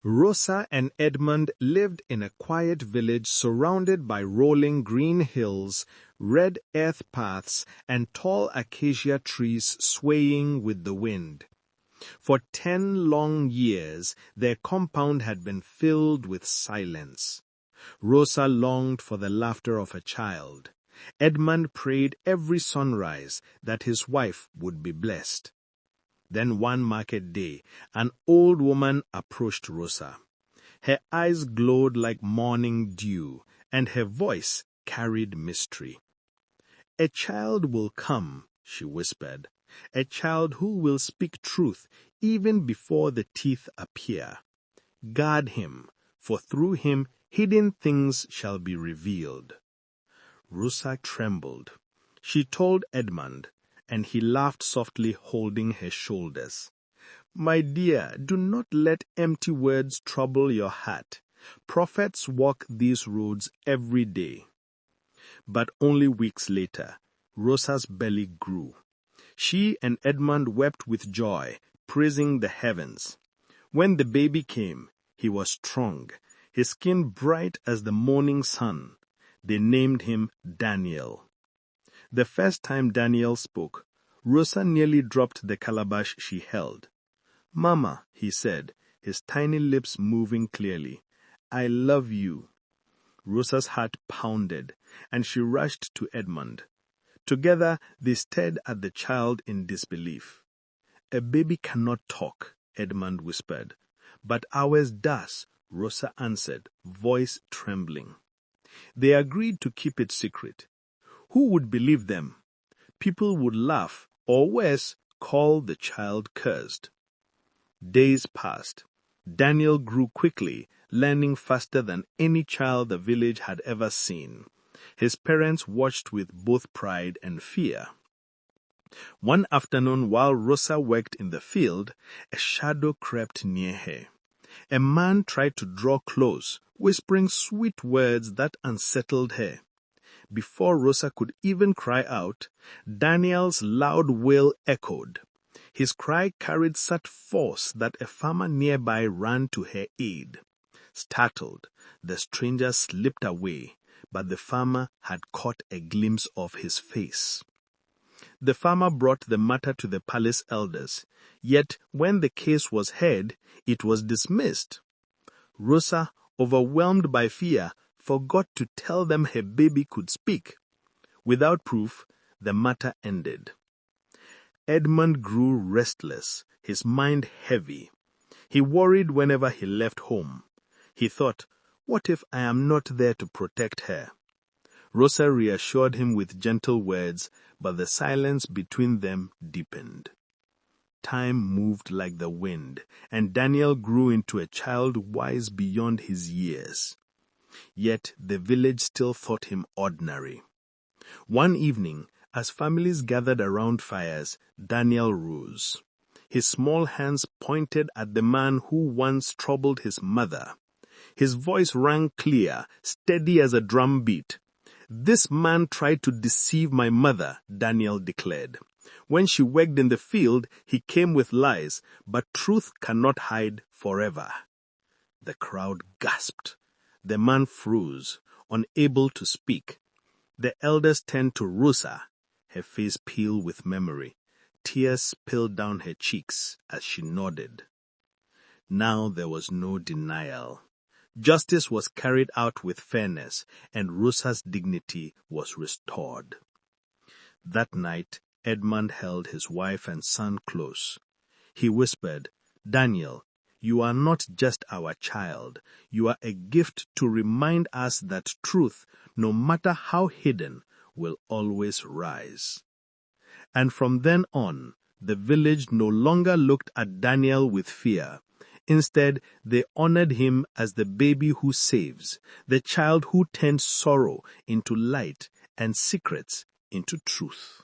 Rosa and Edmond lived in a quiet village surrounded by rolling green hills, red earth paths, and tall acacia trees swaying with the wind. For 10 long years, their compound had been filled with silence. Rosa longed for the laughter of a child. Edmond prayed every sunrise that his wife would be blessed. Then one market day, an old woman approached Rosa. Her eyes glowed like morning dew, and her voice carried mystery. "A child will come," she whispered, "a child who will speak truth even before the teeth appear. Guard him, for through him hidden things shall be revealed." Rosa trembled. She told Edmond, and he laughed softly, holding her shoulders. "My dear, do not let empty words trouble your heart. Prophets walk these roads every day." But only weeks later, Rosa's belly grew. She and Edmond wept with joy, praising the heavens. When the baby came, he was strong, his skin bright as the morning sun. They named him Daniel. The first time Daniel spoke, Rosa nearly dropped the calabash she held. "Mama," he said, his tiny lips moving clearly, "I love you." Rosa's heart pounded, and she rushed to Edmond. Together they stared at the child in disbelief. "A baby cannot talk," Edmond whispered. "But ours does," Rosa answered, voice trembling. They agreed to keep it secret. Who would believe them? People would laugh, or worse, call the child cursed. Days passed. Daniel grew quickly, learning faster than any child the village had ever seen. His parents watched with both pride and fear. One afternoon, while Rosa worked in the field, a shadow crept near her. A man tried to draw close, whispering sweet words that unsettled her. Before Rosa could even cry out, Daniel's loud wail echoed. His cry carried such force that a farmer nearby ran to her aid. Startled, the stranger slipped away, but the farmer had caught a glimpse of his face. The farmer brought the matter to the palace elders, yet when the case was heard, it was dismissed. Rosa, overwhelmed by fear, forgot to tell them her baby could speak. Without proof, the matter ended. Edmond grew restless, his mind heavy. He worried whenever he left home. He thought, what if I am not there to protect her? Rosa reassured him with gentle words, but the silence between them deepened. Time moved like the wind, and Daniel grew into a child wise beyond his years. Yet the village still thought him ordinary. One evening, as families gathered around fires, Daniel rose. His small hands pointed at the man who once troubled his mother. His voice rang clear, steady as a drum beat. "This man tried to deceive my mother," Daniel declared. "When she worked in the field, he came with lies, but truth cannot hide forever." The crowd gasped. The man froze, unable to speak. The elders turned to Rosa, her face pale with memory. Tears spilled down her cheeks as she nodded. Now there was no denial. Justice was carried out with fairness, and Rosa's dignity was restored. That night, Edmond held his wife and son close. He whispered, "Daniel, you are not just our child. You are a gift to remind us that truth, no matter how hidden, will always rise." And from then on, the village no longer looked at Daniel with fear. Instead, they honored him as the baby who saves, the child who turned sorrow into light and secrets into truth.